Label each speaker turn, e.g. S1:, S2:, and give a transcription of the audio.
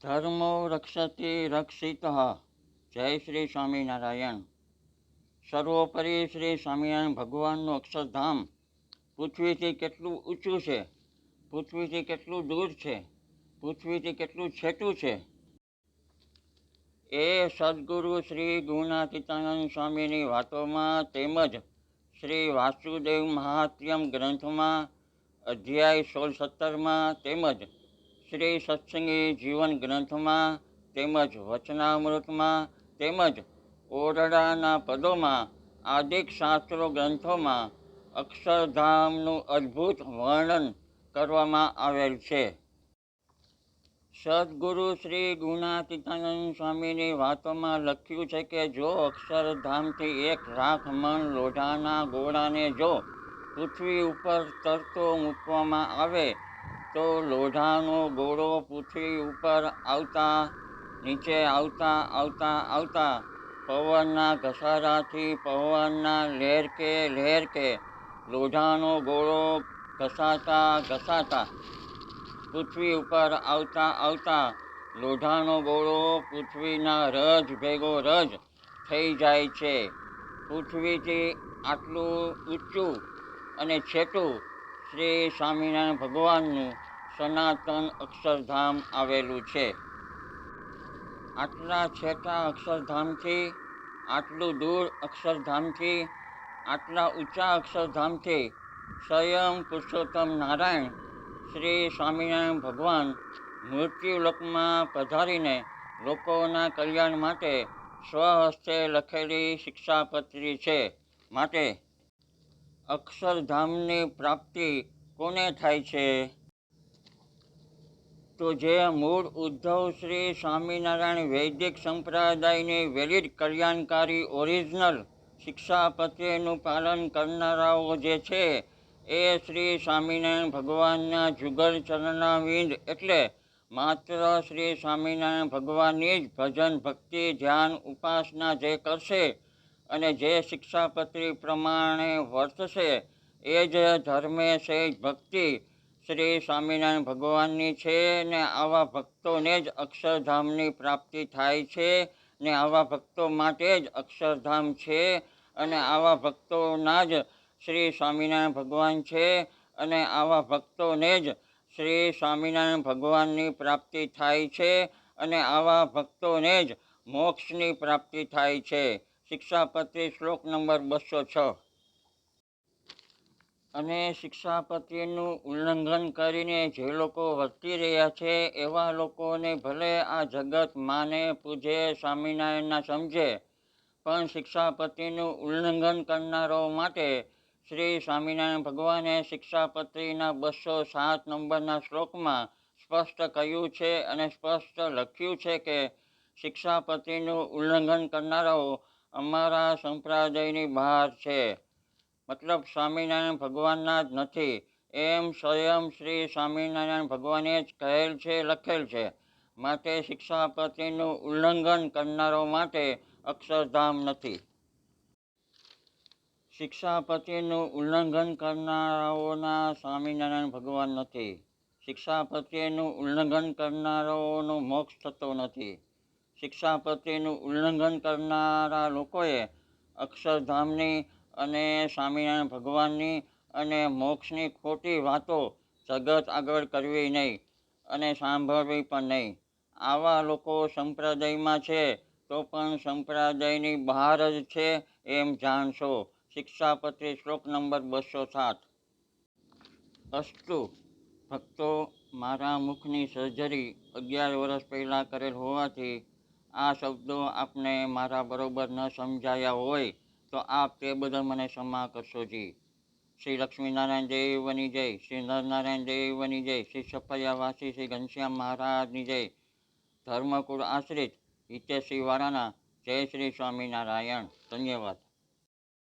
S1: ધર્મો રક્ષતિ રક્ષિત. જય શ્રી સ્વામિનારાયણ. સર્વોપરી શ્રી સ્વામિનારાયણ ભગવાનનું અક્ષરધામ પૃથ્વીથી કેટલું ઊંચું છે, પૃથ્વીથી કેટલું દૂર છે, પૃથ્વીથી કેટલું છેટું છે, એ સદગુરુ શ્રી ગુણાતીતાનંદ સ્વામીની વાતોમાં તેમજ શ્રી વાસુદેવ મહાત્મ્યમ ગ્રંથમાં અધ્યાય 16-17માં તેમજ શ્રી સત્સંગી જીવન ગ્રંથમાં તેમજ વચનામૃતમાં તેમજ ઓરડાના પદોમાં આદિક શાસ્ત્રો ગ્રંથોમાં અક્ષરધામનું અદ્ભુત વર્ણન કરવામાં આવેલ છે. સદગુરુ શ્રી ગુણાતીતાનંદ સ્વામીની વાતોમાં લખ્યું છે કે જો અક્ષરધામથી એક લાખ મણ લોઢાના ગોળાને જો પૃથ્વી ઉપર તરતો મૂકવામાં આવે તો લોઢાનો ગોળો પૃથ્વી ઉપર આવતા નીચે આવતા આવતા આવતા પવનના ઘસારાથી પવનના લહેરકે લોઢાનો ગોળો ઘસાતા ઘસાતા પૃથ્વી ઉપર આવતા આવતા લોઢાનો ગોળો પૃથ્વીના રજ ભેગો રજ થઈ જાય છે. પૃથ્વીથી આટલું ઊંચું અને છેટું શ્રી સ્વામિનારાયણ ભગવાનનું સનાતન અક્ષરધામ આવેલું છે. આટલા છેટા અક્ષરધામથી, આટલું દૂર અક્ષરધામથી, આટલા ઊંચા અક્ષરધામથી સ્વયં પુરુષોત્તમ નારાયણ શ્રી સ્વામિનારાયણ ભગવાન મૃત્યુલોકમાં પધારીને લોકોના કલ્યાણ માટે સ્વહસ્તે લખેલી શિક્ષાપત્રી છે. માટે અક્ષરધામની પ્રાપ્તિ કોને થાય છે? તો જે મૂળ ઉદ્ધવ શ્રી સ્વામિનારાયણ વૈદિક સંપ્રદાયની વેલિડ કલ્યાણકારી ઓરિજિનલ શિક્ષાપત્રીનું પાલન કરનારાઓ જે છે એ શ્રી સ્વામિનારાયણ ભગવાનના જુગલ ચરણારવિંદ એટલે માત્ર શ્રી સ્વામિનારાયણ ભગવાનની જ ભજન ભક્તિ ધ્યાન ઉપાસના જે કરશે અને જે શિક્ષાપત્રી પ્રમાણે વર્તશે એ જ ધર્મે સેજ ભક્તિ શ્રી સ્વામિનારાયણ ભગવાનની છે ને આવા ભક્તોને જ અક્ષરધામની પ્રાપ્તિ થાય છે ને આવા ભક્તો માટે જ અક્ષરધામ છે અને આવા ભક્તોના જ શ્રી સ્વામિનારાયણ ભગવાન છે અને આવા ભક્તોને જ શ્રી સ્વામિનારાયણ ભગવાનની પ્રાપ્તિ થાય છે અને આવા ભક્તોને જ મોક્ષની પ્રાપ્તિ થાય છે. શિક્ષાપત્રી શ્લોક નંબર 206. અને શિક્ષાપત્રીનું ઉલ્લંઘન કરીને જે લોકો વર્તી રહ્યા છે એવા લોકોને ભલે આ જગત માને પૂજે સ્વામિનારાયણના સમજે પણ શિક્ષાપત્રીનું ઉલ્લંઘન કરનારો માટે શ્રી સ્વામિનારાયણ ભગવાને શિક્ષાપત્રીના 207 નંબરના શ્લોકમાં સ્પષ્ટ કહ્યું છે અને સ્પષ્ટ લખ્યું છે કે શિક્ષાપત્રીનું ઉલ્લંઘન કરનારાઓ અમારા સંપ્રદાયની બહાર છે, મતલબ સ્વામિનારાયણ ભગવાનના જ નથી એમ સ્વયં શ્રી સ્વામિનારાયણ ભગવાને જ કહેલ છે, લખેલ છે. માટે શિક્ષાપત્રીનું ઉલ્લંઘન કરનારો માટે અક્ષરધામ નથી. શિક્ષાપત્રીનું ઉલ્લંઘન કરનારાઓના સ્વામિનારાયણ ભગવાન નથી. શિક્ષાપત્રીનું ઉલ્લંઘન કરનારાઓનો મોક્ષ થતો નથી. શિક્ષાપત્રીનું ઉલ્લંઘન કરનારા લોકોએ અક્ષરધામની અને સ્વામિનારાયણ ભગવાનની અને મોક્ષની ખોટી વાતો જગત આગળ કરવી નહીં અને સાંભળવી પણ નહીં. આવા લોકો સંપ્રદાયમાં છે તો પણ સંપ્રદાયની બહાર જ છે એમ જાણશો. શિક્ષાપત્રી શ્લોક નંબર 207. અસ્તુ. ભક્તો, મારા મુખની સર્જરી 11 વર્ષ પહેલાં કરેલ હોવાથી આ શબ્દો આપને મારા બરોબર ન સમજાયા હોય તો આપ તે બદલ મને ક્ષમા કરશોજી. શ્રી લક્ષ્મીનારાયણ દેવની જય, શ્રી નરનારાયણ દેવની જય, શ્રી સફૈયાવાસી શ્રી ઘનશ્યામ મહારાજની જય. ધર્મકુળ આશ્રિત હિતેશ્રી વાળાના જય શ્રી સ્વામિનારાયણ. ધન્યવાદ.